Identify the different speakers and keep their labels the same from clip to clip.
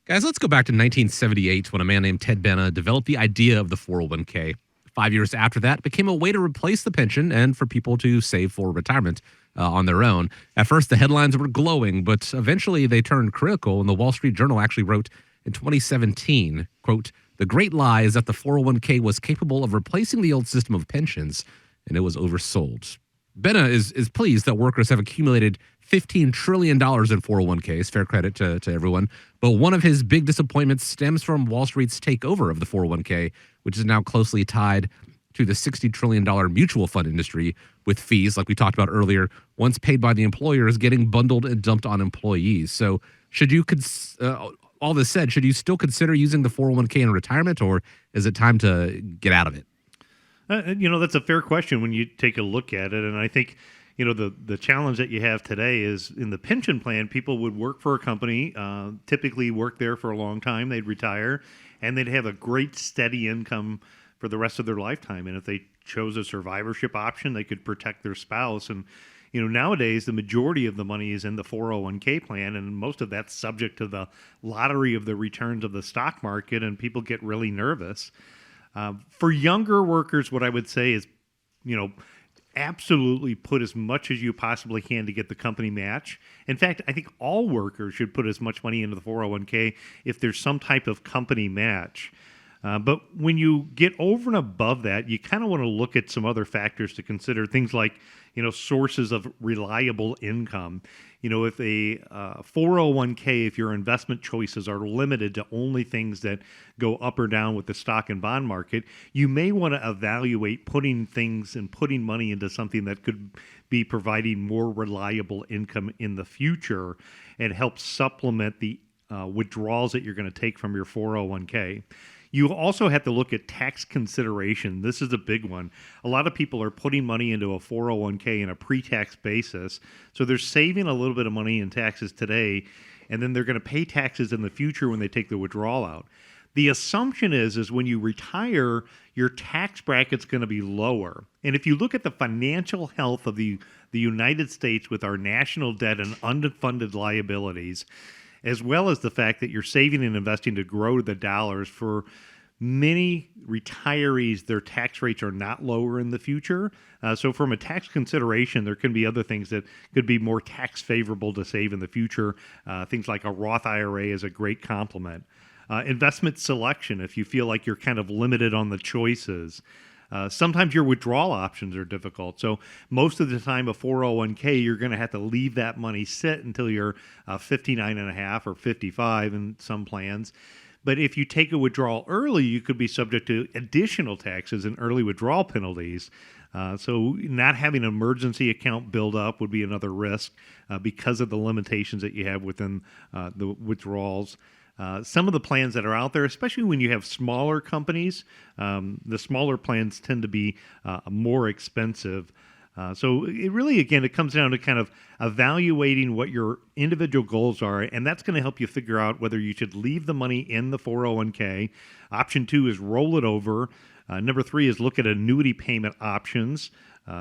Speaker 1: Guys, let's go back to 1978 when a man named Ted Benna developed the idea of the 401k. 5 years after that, it became a way to replace the pension and for people to save for retirement on their own. At first, the headlines were glowing, but eventually they turned critical, and the Wall Street Journal actually wrote in 2017, quote, "The great lie is that the 401k was capable of replacing the old system of pensions, and it was oversold." Benna is pleased that workers have accumulated $15 trillion in 401ks, fair credit to everyone. But one of his big disappointments stems from Wall Street's takeover of the 401k, which is now closely tied to the $60 trillion mutual fund industry, with fees, like we talked about earlier, once paid by the employers, getting bundled and dumped on employees. So should you, all this said, should you still consider using the 401k in retirement, or is it time to get out of it?
Speaker 2: That's a fair question when you take a look at it. And I think, the challenge that you have today is in the pension plan, people would work for a company, typically work there for a long time. They'd retire, and they'd have a great steady income for the rest of their lifetime. And if they chose a survivorship option, they could protect their spouse. And, nowadays, the majority of the money is in the 401k plan, and most of that's subject to the lottery of the returns of the stock market, and people get really nervous. For younger workers, what I would say is, absolutely put as much as you possibly can to get the company match. In fact, I think all workers should put as much money into the 401k if there's some type of company match. But when you get over and above that, you kind of want to look at some other factors to consider, things like, sources of reliable income. If a 401k, if your investment choices are limited to only things that go up or down with the stock and bond market, you may want to evaluate putting money into something that could be providing more reliable income in the future and help supplement the withdrawals that you're going to take from your 401k. You also have to look at tax consideration. This is a big one. A lot of people are putting money into a 401k in a pre-tax basis. So they're saving a little bit of money in taxes today, and then they're going to pay taxes in the future when they take the withdrawal out. The assumption is when you retire, your tax bracket's going to be lower. And if you look at the financial health of the United States with our national debt and unfunded liabilities, as well as the fact that you're saving and investing to grow the dollars, for many retirees, their tax rates are not lower in the future. So from a tax consideration, there can be other things that could be more tax favorable to save in the future. Things like a Roth IRA is a great complement. Investment selection, if you feel like you're kind of limited on the choices. Sometimes your withdrawal options are difficult. So most of the time, a 401k, you're going to have to leave that money sit until you're 59 and a half or 55 in some plans. But if you take a withdrawal early, you could be subject to additional taxes and early withdrawal penalties. So not having an emergency account build up would be another risk because of the limitations that you have within the withdrawals. Some of the plans that are out there, especially when you have smaller companies, the smaller plans tend to be more expensive. So it really, again, it comes down to kind of evaluating what your individual goals are, and that's going to help you figure out whether you should leave the money in the 401k. Option 2 is roll it over. Number 3 is look at annuity payment options.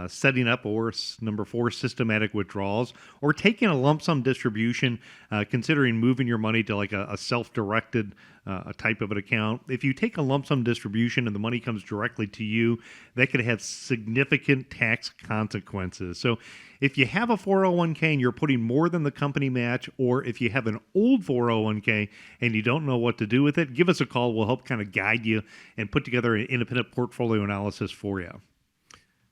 Speaker 2: Setting up, or number 4, systematic withdrawals, or taking a lump sum distribution, considering moving your money to like a self-directed type of an account. If you take a lump sum distribution and the money comes directly to you, that could have significant tax consequences. So if you have a 401k and you're putting more than the company match, or if you have an old 401k and you don't know what to do with it, give us a call. We'll help kind of guide you and put together an independent portfolio analysis for you.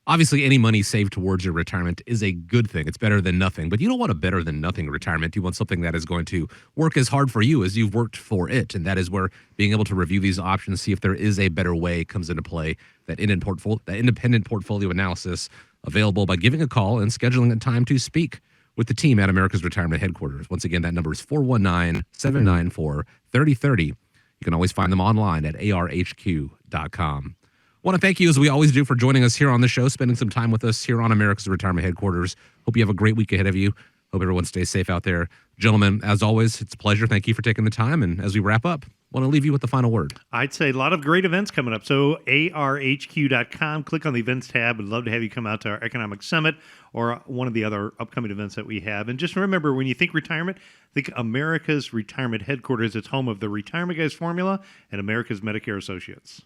Speaker 1: Obviously, any money saved towards your retirement is a good thing. It's better than nothing. But you don't want a better than nothing retirement. You want something that is going to work as hard for you as you've worked for it. And that is where being able to review these options, see if there is a better way, comes into play. That independent portfolio analysis available by giving a call and scheduling a time to speak with the team at America's Retirement Headquarters. Once again, that number is 419-794-3030. You can always find them online at arhq.com. Want to thank you, as we always do, for joining us here on the show, spending some time with us here on America's Retirement Headquarters. Hope you have a great week ahead of you. Hope everyone stays safe out there. Gentlemen, as always, it's a pleasure. Thank you for taking the time. And as we wrap up, I want to leave you with the final word.
Speaker 2: I'd say a lot of great events coming up. So arhq.com, click on the events tab. I'd love to have you come out to our economic summit or one of the other upcoming events that we have. And just remember, when you think retirement, think America's Retirement Headquarters. It's home of the Retirement Guys Formula and America's Medicare Associates.